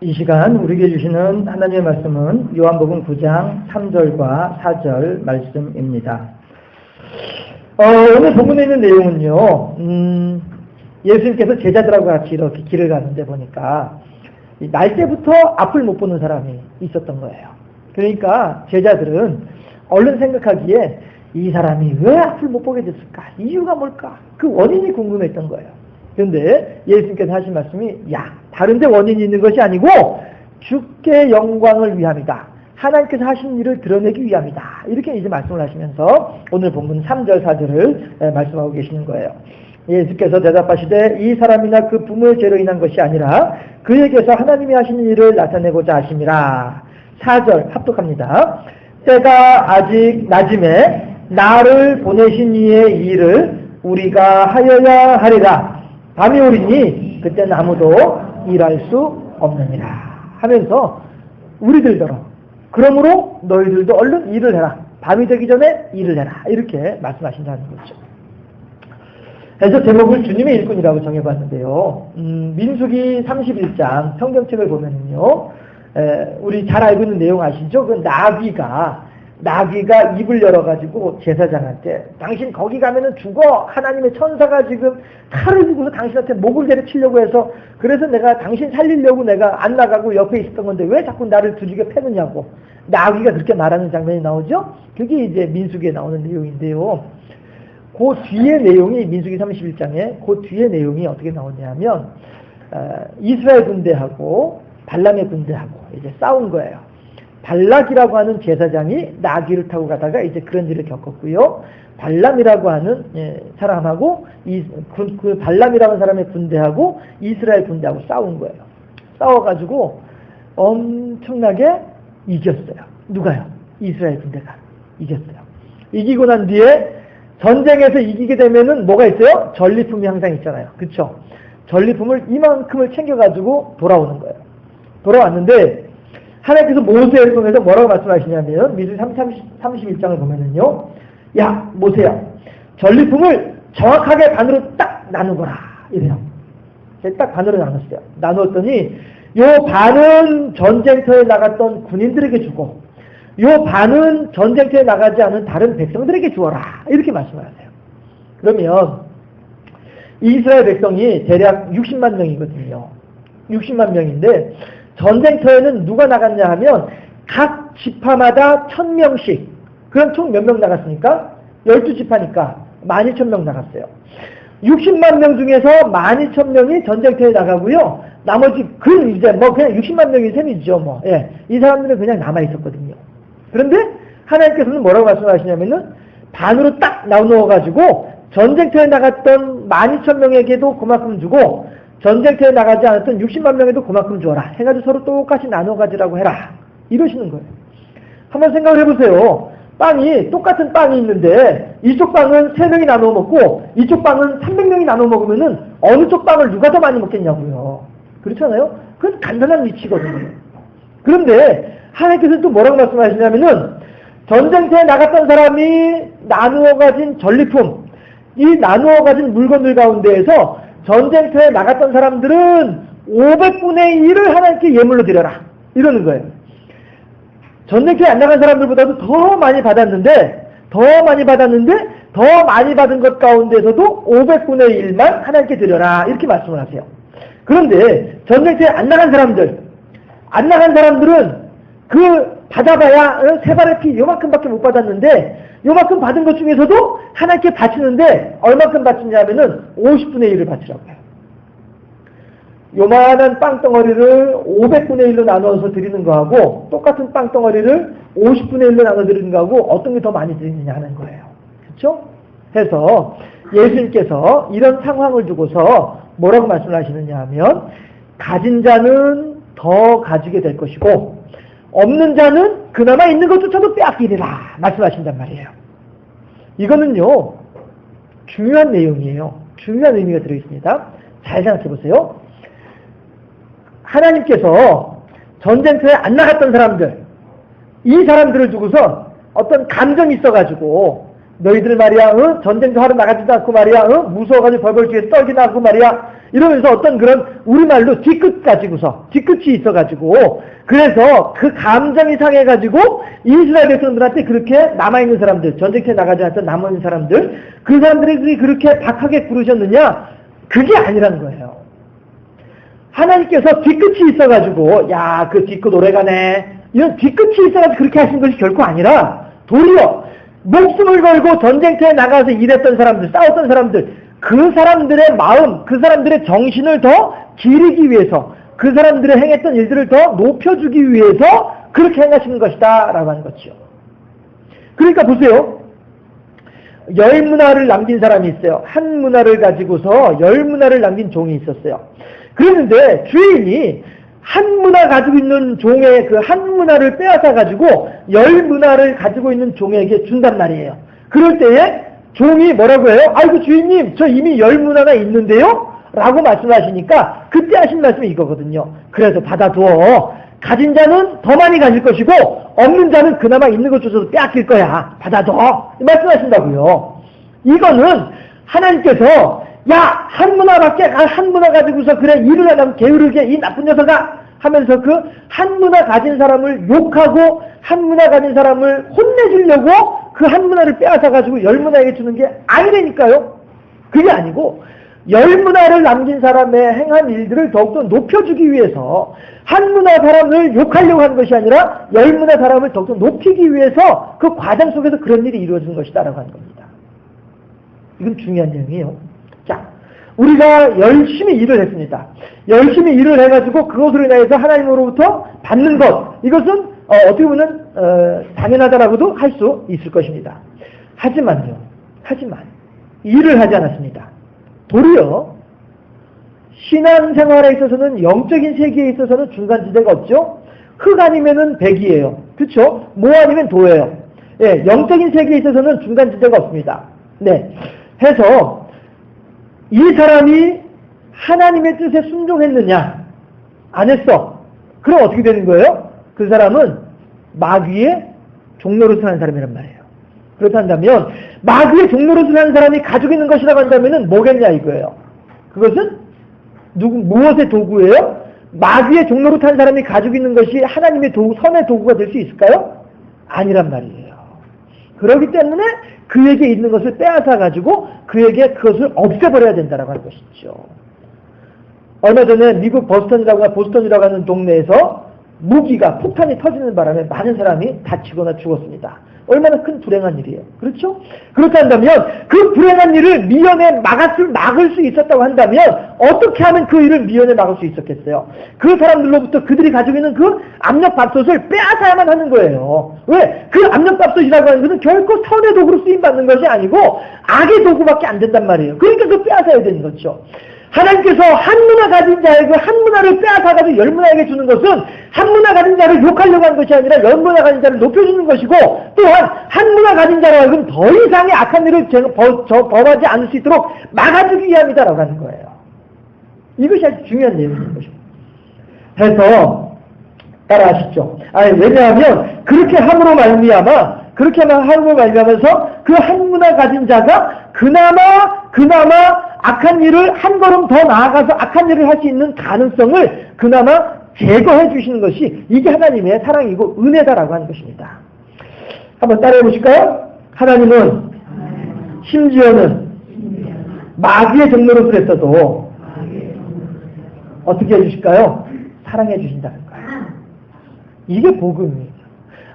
이 시간 우리에게 주시는 하나님의 말씀은 요한복음 9장 3절과 4절 말씀입니다. 오늘 본문에 있는 내용은요, 예수님께서 제자들하고 같이 이렇게 길을 가는데 보니까 날 때부터 앞을 못 보는 사람이 있었던 거예요. 그러니까 제자들은 얼른 생각하기에 이 사람이 왜 앞을 못 보게 됐을까? 이유가 뭘까? 그 원인이 궁금했던 거예요. 그런데 예수님께서 하신 말씀이 다른 데 원인이 있는 것이 아니고 주께 영광을 위함이다. 하나님께서 하신 일을 드러내기 위함이다. 이렇게 이제 말씀을 하시면서 오늘 본문 3절 4절을 말씀하고 계시는 거예요. 예수께서 대답하시되 이 사람이나 그 부모의 죄로 인한 것이 아니라 그에게서 하나님이 하시는 일을 나타내고자 하심이라. 4절 합독합니다. 때가 아직 낮음에 나를 보내신 이의 일을 우리가 하여야 하리라. 밤이 오리니 그때는 아무도 일할 수 없느니라 하면서 우리들더러 그러므로 너희들도 얼른 일을 해라. 밤이 되기 전에 일을 해라. 이렇게 말씀하신다는 거죠. 그래서 제목을 주님의 일꾼이라고 정해봤는데요. 민수기 31장 성경책을 보면은요, 우리 잘 알고 있는 내용 아시죠? 그 나귀가 입을 열어가지고 제사장한테 당신 거기 가면은 죽어. 하나님의 천사가 지금 칼을 들고서 당신한테 목을 내려치려고 해서 그래서 내가 당신 살리려고 내가 안 나가고 옆에 있었던 건데 왜 자꾸 나를 두들겨 패느냐고 나귀가 그렇게 말하는 장면이 나오죠? 그게 이제 민수기에 나오는 내용인데요. 그 뒤에 내용이 민수기 31장에 그 뒤에 내용이 어떻게 나오냐면 이스라엘 군대하고 발람의 군대하고 이제 싸운 거예요. 발락이라고 하는 제사장이 나귀를 타고 가다가 이제 그런 일을 겪었고요. 발람이라고 하는 사람하고 그 발람이라고 하는 사람의 군대하고 이스라엘 군대하고 싸운 거예요. 싸워가지고 엄청나게 이겼어요. 누가요? 이스라엘 군대가 이겼어요. 이기고 난 뒤에 전쟁에서 이기게 되면은 뭐가 있어요? 전리품이 항상 있잖아요. 그쵸? 전리품을 이만큼을 챙겨가지고 돌아오는 거예요. 돌아왔는데 하나님께서 모세를 통해서 뭐라고 말씀하시냐면 민수기 31장을 보면은요, 야 모세야 전리품을 정확하게 반으로 딱 나누거라 이래요. 딱 반으로 나눴어요. 나누었더니 요 반은 전쟁터에 나갔던 군인들에게 주고 요 반은 전쟁터에 나가지 않은 다른 백성들에게 주어라 이렇게 말씀하세요. 그러면 이스라엘 백성이 대략 60만 명이거든요. 60만 명인데 전쟁터에는 누가 나갔냐 하면 각 지파마다 1000명씩. 그럼 총 몇 명 나갔습니까? 12지파니까 12,000명 나갔어요. 60만 명 중에서 12,000명이 전쟁터에 나가고요. 나머지 이제 그냥 60만 명이 셈이죠. 이 사람들은 그냥 남아 있었거든요. 그런데 하나님께서는 뭐라고 말씀하시냐면은 반으로 딱 나누어가지고 전쟁터에 나갔던 12,000명에게도 그만큼 주고 전쟁터에 나가지 않았던 60만 명에도 그만큼 주어라. 해가지고 서로 똑같이 나눠 가지라고 해라. 이러시는 거예요. 한번 생각을 해보세요. 똑같은 빵이 있는데 이쪽 빵은 3명이 나눠 먹고 이쪽 빵은 300명이 나눠 먹으면은 어느 쪽 빵을 누가 더 많이 먹겠냐고요. 그렇잖아요? 그건 간단한 위치거든요. 그런데 하나님께서 또 뭐라고 말씀하시냐면은 전쟁터에 나갔던 사람이 나누어 가진 전리품, 이 나누어 가진 물건들 가운데에서 전쟁터에 나갔던 사람들은 500분의 1을 하나님께 예물로 드려라. 이러는 거예요. 전쟁터에 안 나간 사람들보다도 더 많이 받았는데 더 많이 받은 것 가운데서도 500분의 1만 하나님께 드려라. 이렇게 말씀을 하세요. 그런데 전쟁터에 안 나간 사람들은 그 받아봐야 세 발의 피 요만큼밖에 못 받았는데 요만큼 받은 것 중에서도 하나님께 바치는데 얼만큼 바치냐면은 50분의 1을 바치라고 해요. 요만한 빵덩어리를 500분의 1로 나눠서 드리는 거하고 똑같은 빵덩어리를 50분의 1로 나눠 드리는 거하고 어떤 게 더 많이 드리느냐 하는 거예요. 그렇죠? 해서 예수님께서 이런 상황을 두고서 뭐라고 말씀하시느냐 하면 가진 자는 더 가지게 될 것이고 없는 자는 그나마 있는 것조차도 빼앗기리라 말씀하신단 말이에요. 이거는요 중요한 내용이에요. 중요한 의미가 들어있습니다. 잘 생각해 보세요. 하나님께서 전쟁터에 안 나갔던 사람들, 이 사람들을 두고서 어떤 감정이 있어가지고 너희들 말이야, 전쟁도 하러 나가지도 않고 말이야, 무서워가지고 벌벌 뒤에 떨기나 하고 말이야, 이러면서 어떤 그런 우리말로 뒤끝이 있어가지고, 그래서 그 감정이 상해가지고 이스라엘 백성들한테 그렇게 남아있는 사람들, 전쟁터에 나가지 않았던 남아있는 사람들, 그 사람들이 그렇게 박하게 부르셨느냐? 그게 아니라는 거예요. 하나님께서 뒤끝이 있어가지고, 야, 그 뒤끝 오래가네, 이런 뒤끝이 있어가지고 그렇게 하신 것이 결코 아니라, 도리어 목숨을 걸고 전쟁터에 나가서 일했던 사람들, 싸웠던 사람들, 그 사람들의 마음, 그 사람들의 정신을 더 기리기 위해서, 그 사람들의 행했던 일들을 더 높여주기 위해서 그렇게 행하시는 것이다 라고 하는 거죠. 그러니까 보세요. 10문화를 남긴 사람이 있어요. 한 문화를 가지고서 10문화를 남긴 종이 있었어요. 그랬는데 주인이 한 문화 가지고 있는 종의 그 한 문화를 빼앗아 가지고 10문화를 가지고 있는 종에게 준단 말이에요. 그럴 때에 종이 뭐라고 해요? 아이고 주인님, 저 이미 10문화가 있는데요? 라고 말씀하시니까 그때 하신 말씀이 이거거든요. 그래서 받아두어. 가진 자는 더 많이 가질 것이고 없는 자는 그나마 있는 것조차도 빼앗길 거야. 받아둬. 말씀하신다고요. 이거는 하나님께서 야, 한 문화 가지고서 그래 일을 하면 게으르게 이 나쁜 녀석아 하면서 그 한 문화 가진 사람을 욕하고 한 문화 가진 사람을 혼내주려고 그 한 문화를 빼앗아가지고 10문화에게 주는 게 아니라니까요. 그게 아니고 10문화를 남긴 사람의 행한 일들을 더욱더 높여주기 위해서 한 문화 사람을 욕하려고 하는 것이 아니라 10문화 사람을 더욱더 높이기 위해서 그 과정 속에서 그런 일이 이루어지는 것이다 라고 하는 겁니다. 이건 중요한 내용이에요. 자, 우리가 열심히 일을 했습니다. 열심히 일을 해가지고 그것으로 인해서 하나님으로부터 받는 것, 이것은 어떻게 보면 당연하다라고도 할 수 있을 것입니다. 하지만 일을 하지 않았습니다. 도리어 신앙생활에 있어서는, 영적인 세계에 있어서는 중간지대가 없죠. 흙 아니면은 백이에요. 그렇죠? 모 아니면 도예요. 예, 영적인 세계에 있어서는 중간지대가 없습니다. 네, 해서 이 사람이 하나님의 뜻에 순종했느냐? 안 했어. 그럼 어떻게 되는 거예요? 그 사람은 마귀의 종노릇을 하는 사람이란 말이에요. 그렇다면 마귀의 종노릇을 하는 사람이 가지고 있는 것이라고 한다면 뭐겠냐 이거예요. 그것은 무엇의 도구예요? 마귀의 종노릇 하는 사람이 가지고 있는 것이 하나님의 도구, 선의 도구가 될 수 있을까요? 아니란 말이에요. 그렇기 때문에 그에게 있는 것을 빼앗아 가지고 그에게 그것을 없애버려야 된다라고 하는 것이죠. 얼마 전에 미국 보스턴이라고 하는 동네에서 폭탄이 터지는 바람에 많은 사람이 다치거나 죽었습니다. 얼마나 큰 불행한 일이에요. 그렇죠? 그렇다면 그 불행한 일을 미연에 막을 수 있었다고 한다면 어떻게 하면 그 일을 미연에 막을 수 있었겠어요? 그 사람들로부터 그들이 가지고 있는 그 압력밥솥을 빼앗아야만 하는 거예요. 왜? 그 압력밥솥이라고 하는 것은 결코 선의 도구로 쓰임받는 것이 아니고 악의 도구밖에 안 된단 말이에요. 그러니까 그걸 빼앗아야 되는 거죠. 하나님께서 한 문화 가진 자에게 한 문화를 빼앗아가지고 10문화에게 주는 것은 한 문화 가진 자를 욕하려고 하는 것이 아니라 10문화 가진 자를 높여주는 것이고, 또한 한 문화 가진 자로 하여금 더 이상의 악한 일을 범하지 않을 수 있도록 막아주기 위함이다라고 하는 거예요. 이것이 아주 중요한 내용인 것입니다. 해서 따라하시죠. 왜냐하면 그렇게 함으로 말미암아서 그 한 문화 가진 자가 그나마 악한 일을 한 걸음 더 나아가서 악한 일을 할 수 있는 가능성을 그나마 제거해 주시는 것이 이게 하나님의 사랑이고 은혜다라고 하는 것입니다. 한번 따라해 보실까요? 하나님은 심지어는 마귀의 종노릇을 했어도 어떻게 해주실까요? 사랑해 주신다는 거예요. 이게 복음입니다.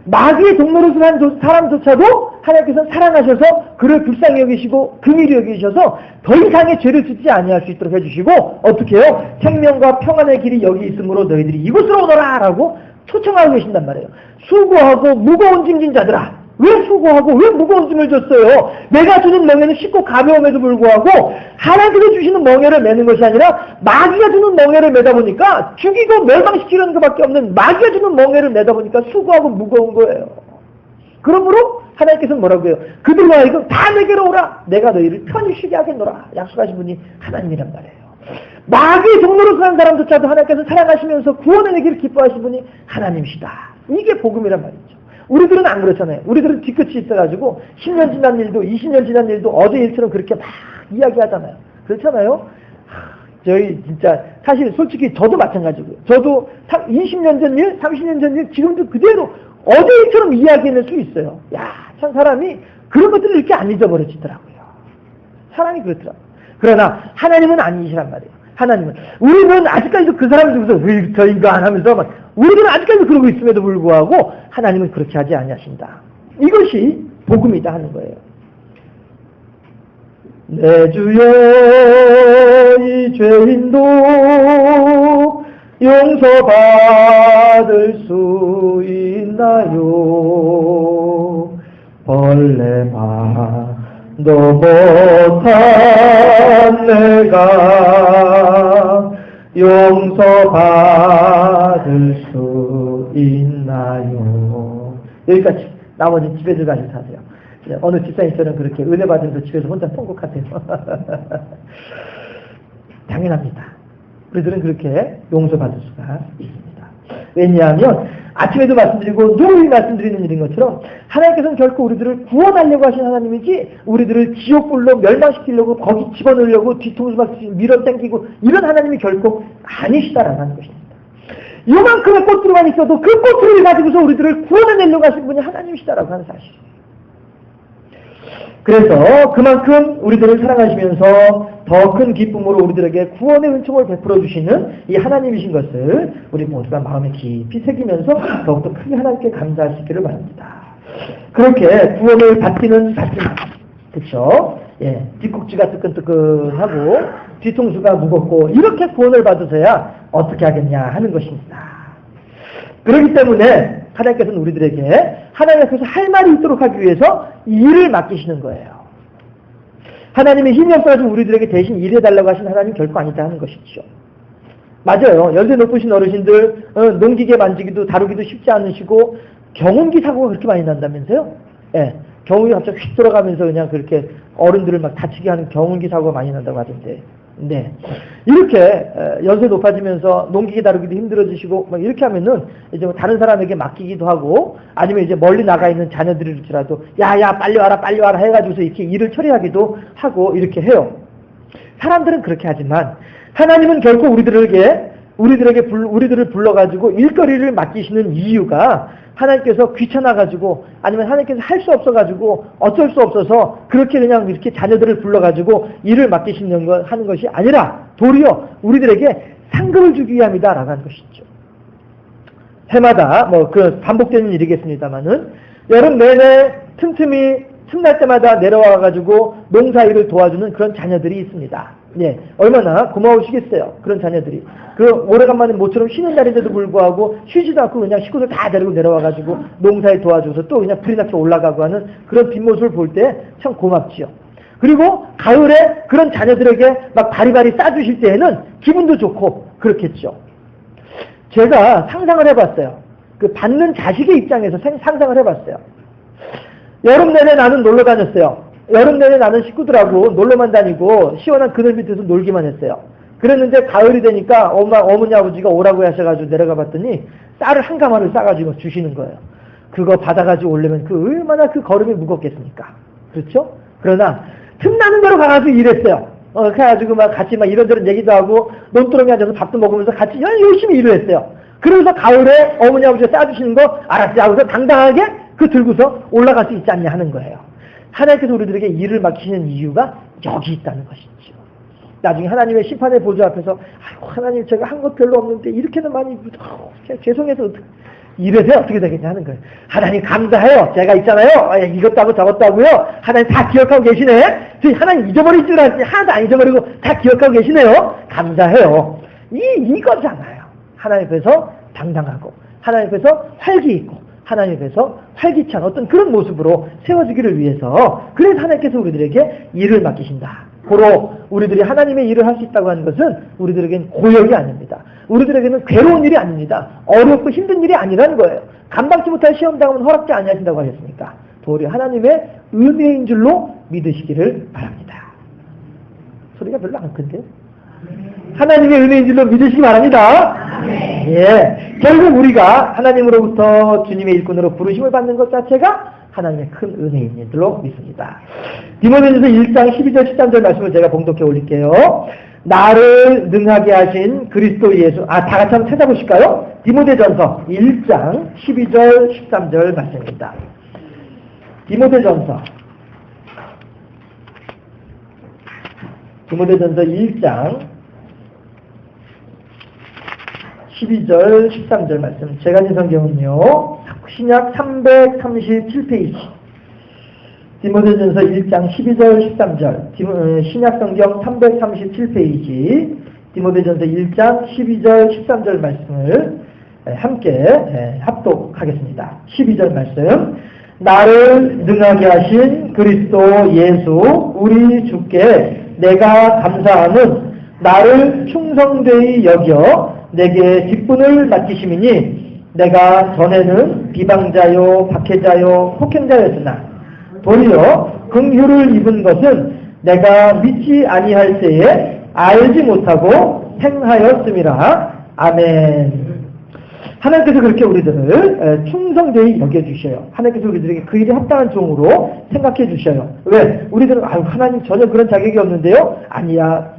마귀의 종노릇을 한 사람조차도 하나님께서는 사랑하셔서 그를 불쌍히 여기시고 긍휼히 여기셔서 더 이상의 죄를 짓지 아니할 수 있도록 해주시고, 어떻게 해요? 생명과 평안의 길이 여기 있으므로 너희들이 이곳으로 오너라 라고 초청하고 계신단 말이에요. 수고하고 무거운 짐진 자들아, 왜 수고하고 왜 무거운 짐을 졌어요? 내가 주는 멍에는 쉽고 가벼움에도 불구하고 하나님께서 주시는 멍에를 매는 것이 아니라 마귀가 주는 멍에를 매다 보니까 죽이고 멸망시키는 것밖에 없는 마귀가 주는 멍에를 매다 보니까 수고하고 무거운 거예요. 그러므로 하나님께서는 뭐라고 해요? 그들과 하여금 다 내게로 오라, 내가 너희를 편히 쉬게 하겠노라 약속하신 분이 하나님이란 말이에요. 마귀의 종노릇을 하는 사람조차도 하나님께서 사랑하시면서 구원의 길을 기뻐하신 분이 하나님이시다. 이게 복음이란 말이죠. 우리들은 안 그렇잖아요. 우리들은 뒤끝이 있어가지고 10년 지난 일도 20년 지난 일도 어제 일처럼 그렇게 막 이야기하잖아요. 그렇잖아요. 저희 진짜 사실 솔직히 저도 마찬가지고요. 저도 20년 전 일, 30년 전 일 지금도 그대로 어제 일처럼 이야기해낼 수 있어요. 야, 참 사람이 그런 것들을 이렇게 안 잊어버려지더라고요. 사람이 그렇더라고요. 그러나 하나님은 아니시란 말이에요. 하나님은 우리는 아직까지도 그 사람 중에서 왜 저 인간 하면서 막 우리들은 아직까지도 그러고 있음에도 불구하고 하나님은 그렇게 하지 아니하신다. 이것이 복음이다 하는 거예요. 내 주여 이 죄인도 용서받을 수 있나요? 벌레만도 못한 내가 용서받을 수 있나요? 여기까지. 나머지 집에 들어가서 사세요. 어느 집사님처럼 그렇게 은혜 받으면서 집에서 혼자 통곡하세요. 당연합니다. 우리들은 그렇게 용서받을 수가 있습니다. 왜냐하면 아침에도 말씀드리고 늘 말씀드리는 일인 것처럼 하나님께서는 결코 우리들을 구원하려고 하신 하나님이지 우리들을 지옥불로 멸망시키려고 거기 집어넣으려고 뒤통수 막 밀어당기고 이런 하나님이 결코 아니시다라는 것입니다. 이만큼의 꽃들만 있어도 그 꽃들을 가지고서 우리들을 구원해내려고 하신 분이 하나님이시다라고 하는 사실. 그래서 그만큼 우리들을 사랑하시면서 더 큰 기쁨으로 우리들에게 구원의 은총을 베풀어 주시는 이 하나님이신 것을 우리 모두가 마음에 깊이 새기면서 더욱더 크게 하나님께 감사할 수 있기를 바랍니다. 그렇게 구원을 받기는 받지만, 그렇죠? 예, 뒷꼭지가 뜨끈뜨끈하고 뒤통수가 무겁고 이렇게 구원을 받으셔야 어떻게 하겠냐 하는 것입니다. 그렇기 때문에 하나님께서는 우리들에게 하나님 앞에서 할 말이 있도록 하기 위해서 일을 맡기시는 거예요. 하나님의 힘이 없어가지고 우리들에게 대신 일해달라고 하신 하나님 결코 아니다 하는 것이죠. 맞아요. 연세 높으신 어르신들 농기계 만지기도 다루기도 쉽지 않으시고 경운기 사고가 그렇게 많이 난다면서요? 예, 경운기 갑자기 휙 돌아가면서 그냥 그렇게 어른들을 막 다치게 하는 경운기 사고가 많이 난다고 하던데, 네, 이렇게 연세 높아지면서 농기계 다루기도 힘들어지시고 막 이렇게 하면은 이제 뭐 다른 사람에게 맡기기도 하고 아니면 이제 멀리 나가 있는 자녀들일지라도 야야 빨리 와라 해가지고서 이렇게 일을 처리하기도 하고 이렇게 해요. 사람들은 그렇게 하지만 하나님은 결코 우리들을 불러가지고 일거리를 맡기시는 이유가 하나님께서 귀찮아가지고 아니면 하나님께서 할 수 없어가지고 어쩔 수 없어서 그렇게 그냥 이렇게 자녀들을 불러가지고 일을 맡기시는 거 하는 것이 아니라 도리어 우리들에게 상급을 주기 위함이다라고 하는 것이죠. 해마다 뭐 그 반복되는 일이겠습니다만은 여름 내내 틈날 때마다 내려와가지고 농사일을 도와주는 그런 자녀들이 있습니다. 예, 얼마나 고마우시겠어요. 그런 자녀들이. 그 오래간만에 모처럼 쉬는 날인데도 불구하고 쉬지도 않고 그냥 식구들 다 데리고 내려와가지고 농사일 도와줘서 또 그냥 불이 나게 올라가고 하는 그런 뒷모습을 볼 때 참 고맙지요. 그리고 가을에 그런 자녀들에게 막 바리바리 싸주실 때에는 기분도 좋고 그렇겠죠. 제가 상상을 해봤어요. 그 받는 자식의 입장에서 상상을 해봤어요. 여름 내내 나는 놀러 다녔어요. 여름 내내 나는 식구들하고 놀러만 다니고 시원한 그늘 밑에서 놀기만 했어요. 그랬는데 가을이 되니까 어머니 아버지가 오라고 하셔가지고 내려가 봤더니 쌀을 한 가마를 싸가지고 주시는 거예요. 그거 받아가지고 오려면 얼마나 그 걸음이 무겁겠습니까? 그렇죠? 그러나 틈나는 대로 가가지고 일했어요. 그래가지고 막 같이 막 이런저런 얘기도 하고 논두렁에 앉아서 밥도 먹으면서 같이 열심히 일을 했어요. 그러면서 가을에 어머니 아버지가 싸주시는 거 알았지 하고서 당당하게 그 들고서 올라갈 수 있지 않냐 하는 거예요. 하나님께서 우리들에게 일을 맡기시는 이유가 여기 있다는 것이죠. 나중에 하나님의 심판의 보좌 앞에서 아이고 하나님 제가 한 것 별로 없는데 이렇게는 많이 죄송해서 이래서 어떻게 되겠냐 하는 거예요. 하나님 감사해요. 제가 있잖아요. 이것도 하고 저것도 하고요. 하나님 다 기억하고 계시네. 하나님 잊어버릴 줄 알았더니 하나도 안 잊어버리고 다 기억하고 계시네요. 감사해요. 이거잖아요. 하나님 앞에서 당당하고 하나님 앞에서 활기 있고 하나님 앞에서 활기찬 어떤 그런 모습으로 세워지기를 위해서 그래서 하나님께서 우리들에게 일을 맡기신다. 고로 우리들이 하나님의 일을 할 수 있다고 하는 것은 우리들에게는 고역이 아닙니다. 우리들에게는 괴로운 일이 아닙니다. 어렵고 힘든 일이 아니라는 거예요. 감당치 못할 시험 당하면 허락지 아니하신다고 하셨으니까 도리어 하나님의 은혜인 줄로 믿으시기를 바랍니다. 소리가 별로 안 큰데요? 하나님의 은혜인 줄로 믿으시기 바랍니다. 예. 결국 우리가 하나님으로부터 주님의 일꾼으로 부르심을 받는 것 자체가 하나님의 큰 은혜인 줄로 믿습니다. 디모데전서 1장 12절 13절 말씀을 제가 봉독해 올릴게요. 나를 능하게 하신 그리스도 예수. 다 같이 한번 찾아보실까요? 디모데전서 1장 12절 13절 말씀입니다. 디모데전서 1장 12절 13절 말씀. 제가 진 성경은요 신약 337페이지 디모데전서 1장 12절 13절 신약 성경 337페이지 디모데전서 1장 12절 13절 말씀을 함께 합독하겠습니다. 12절 말씀. 나를 능하게 하신 그리스도 예수 우리 주께 내가 감사하는 나를 충성되이 여겨 내게 직분을 맡기심이니 내가 전에는 비방자요 박해자요 폭행자였으나 도리어 긍휼을 입은 것은 내가 믿지 아니할 때에 알지 못하고 행하였음이라. 아멘. 하나님께서 그렇게 우리들을 충성되이 여겨주셔요. 하나님께서 우리들에게 그 일이 합당한 종으로 생각해 주셔요. 왜? 우리들은 하나님 전혀 그런 자격이 없는데요? 아니야.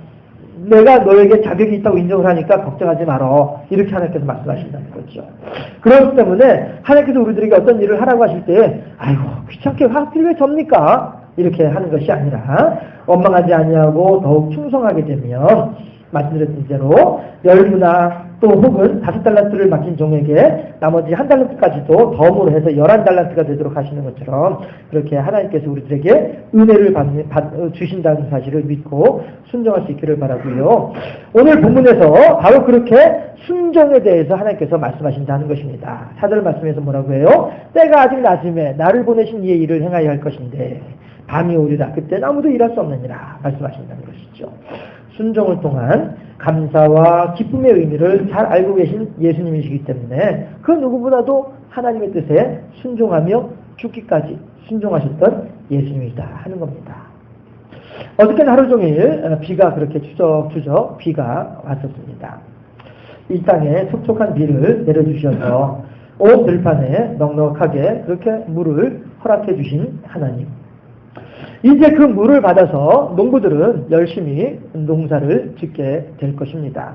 내가 너에게 자격이 있다고 인정을 하니까 걱정하지 말어. 이렇게 하나님께서 말씀하신다는 거죠. 그렇기 때문에 하나님께서 우리들에게 어떤 일을 하라고 하실 때 아이고 귀찮게 하필 왜 접니까? 이렇게 하는 것이 아니라 원망하지 아니하고 더욱 충성하게 되면 말씀드렸던 대로 열무나 또 혹은 5달란트를 맡긴 종에게 나머지 1달란트까지도 덤으로 해서 11달란트가 되도록 하시는 것처럼 그렇게 하나님께서 우리들에게 은혜를 주신다는 사실을 믿고 순종할 수 있기를 바라고요. 오늘 본문에서 바로 그렇게 순종에 대해서 하나님께서 말씀하신다는 것입니다. 4절 말씀에서 뭐라고 해요? 때가 아직 낮음에 나를 보내신 이의 일을 행하여 할 것인데 밤이 오리라 그때는 아무도 일할 수 없느니라 말씀하신다는 것이죠. 순종을 통한 감사와 기쁨의 의미를 잘 알고 계신 예수님이시기 때문에 그 누구보다도 하나님의 뜻에 순종하며 죽기까지 순종하셨던 예수님이다 하는 겁니다. 어저께는 하루 종일 비가 그렇게 추적추적 비가 왔었습니다. 이 땅에 촉촉한 비를 내려주셔서 온 들판에 넉넉하게 그렇게 물을 허락해 주신 하나님. 이제 그 물을 받아서 농부들은 열심히 농사를 짓게 될 것입니다.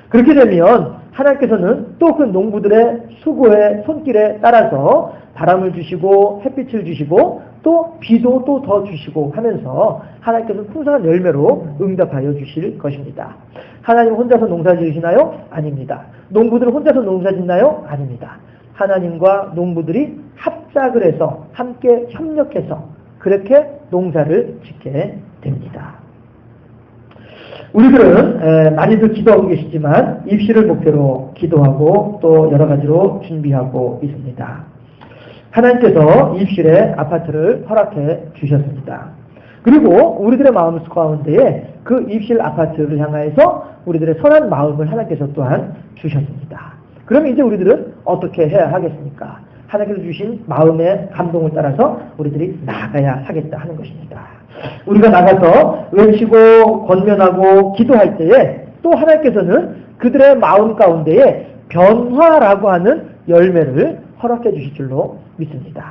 그렇게 되면 하나님께서는 또 그 농부들의 수고의 손길에 따라서 바람을 주시고 햇빛을 주시고 또 비도 또 더 주시고 하면서 하나님께서는 풍성한 열매로 응답하여 주실 것입니다. 하나님 혼자서 농사 지으시나요? 아닙니다. 농부들은 혼자서 농사 짓나요? 아닙니다. 하나님과 농부들이 합작을 해서 함께 협력해서 그렇게 농사를 짓게 됩니다. 우리들은 많이들 기도하고 계시지만 입시를 목표로 기도하고 또 여러 가지로 준비하고 있습니다. 하나님께서 입실에 아파트를 허락해 주셨습니다. 그리고 우리들의 마음 가운데에 그 입실 아파트를 향하여서 우리들의 선한 마음을 하나님께서 또한 주셨습니다. 그럼 이제 우리들은 어떻게 해야 하겠습니까? 하나님께서 주신 마음의 감동을 따라서 우리들이 나아가야 하겠다 하는 것입니다. 우리가 나가서 외치고 권면하고 기도할 때에 또 하나님께서는 그들의 마음 가운데에 변화라고 하는 열매를 허락해 주실 줄로 믿습니다.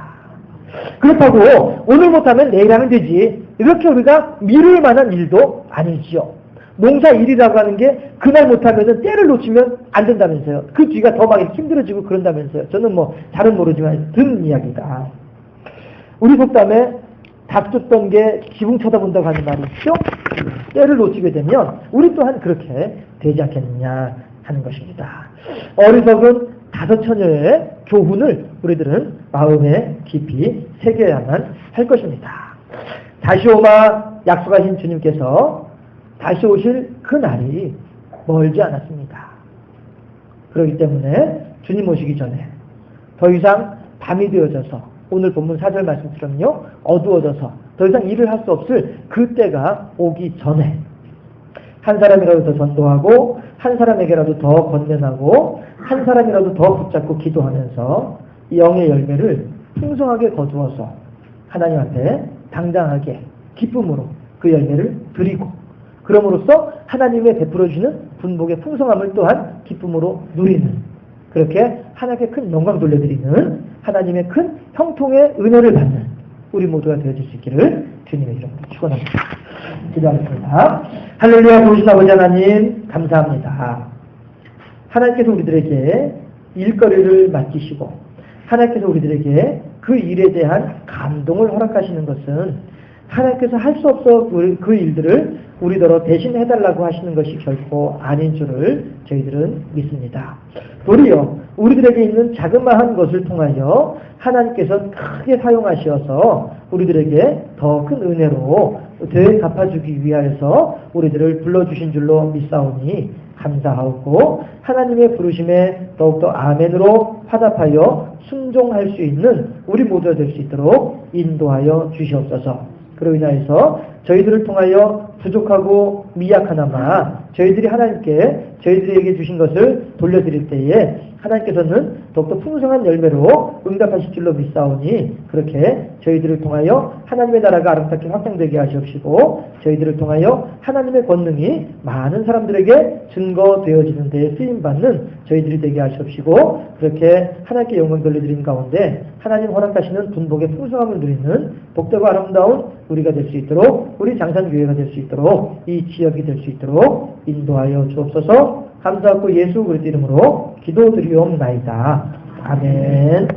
그렇다고 오늘 못하면 내일 하면 되지 이렇게 우리가 미룰 만한 일도 아니지요. 농사 일이라고 하는 게 그날 못하면 때를 놓치면 안 된다면서요. 그 뒤가 더 막 힘들어지고 그런다면서요. 저는 잘은 모르지만 듣는 이야기다. 우리 속담에 닭 쫓던 게 지붕 쳐다본다고 하는 말이 있죠. 때를 놓치게 되면 우리 또한 그렇게 되지 않겠느냐 하는 것입니다. 어리석은 5처녀의 교훈을 우리들은 마음에 깊이 새겨야만 할 것입니다. 다시 오마 약속하신 주님께서 다시 오실 그 날이 멀지 않았습니다. 그렇기 때문에 주님 오시기 전에 더 이상 밤이 되어져서 오늘 본문 4절 말씀처럼요 어두워져서 더 이상 일을 할 수 없을 그 때가 오기 전에 한 사람이라도 더 전도하고 한 사람에게라도 더 권면하고 한 사람이라도 더 붙잡고 기도하면서 이 영의 열매를 풍성하게 거두어서 하나님 앞에 당당하게 기쁨으로 그 열매를 드리고 그럼으로써 하나님의 베풀어 주시는 분복의 풍성함을 또한 기쁨으로 누리는, 그렇게 하나님께 큰 영광 돌려드리는, 하나님의 큰 형통의 은혜를 받는 우리 모두가 되어질 수 있기를 주님의 이름으로 축원합니다. 기도하겠습니다. 할렐루야. 보이신 아버지 하나님 감사합니다. 하나님께서 우리들에게 일거리를 맡기시고 하나님께서 우리들에게 그 일에 대한 감동을 허락하시는 것은 하나님께서 할 수 없어 그 일들을 우리더러 대신 해달라고 하시는 것이 결코 아닌 줄을 저희들은 믿습니다. 도리어 우리들에게 있는 자그마한 것을 통하여 하나님께서 크게 사용하시어서 우리들에게 더 큰 은혜로 되갚 갚아주기 위하여서 우리들을 불러주신 줄로 믿사오니 감사하고 하나님의 부르심에 더욱더 아멘으로 화답하여 순종할 수 있는 우리 모두가 될 수 있도록 인도하여 주시옵소서. 그로 인하여서 저희들을 통하여 부족하고 미약하나마 저희들이 하나님께 저희들에게 주신 것을 돌려드릴 때에 하나님께서는 더욱더 풍성한 열매로 응답하실 줄로 믿사오니 그렇게 저희들을 통하여 하나님의 나라가 아름답게 확장되게 하시옵시고 저희들을 통하여 하나님의 권능이 많은 사람들에게 증거되어지는 데에 쓰임받는 저희들이 되게 하시옵시고 그렇게 하나님께 영광 돌려드리는 가운데 하나님 허락하시는 분복의 풍성함을 누리는 복되고 아름다운 우리가 될 수 있도록 우리 장산교회가 될 수 있도록 이 지역이 될 수 있도록 인도하여 주옵소서. 감사하고 예수 그리스도 이름으로 기도드리옵나이다. 아멘.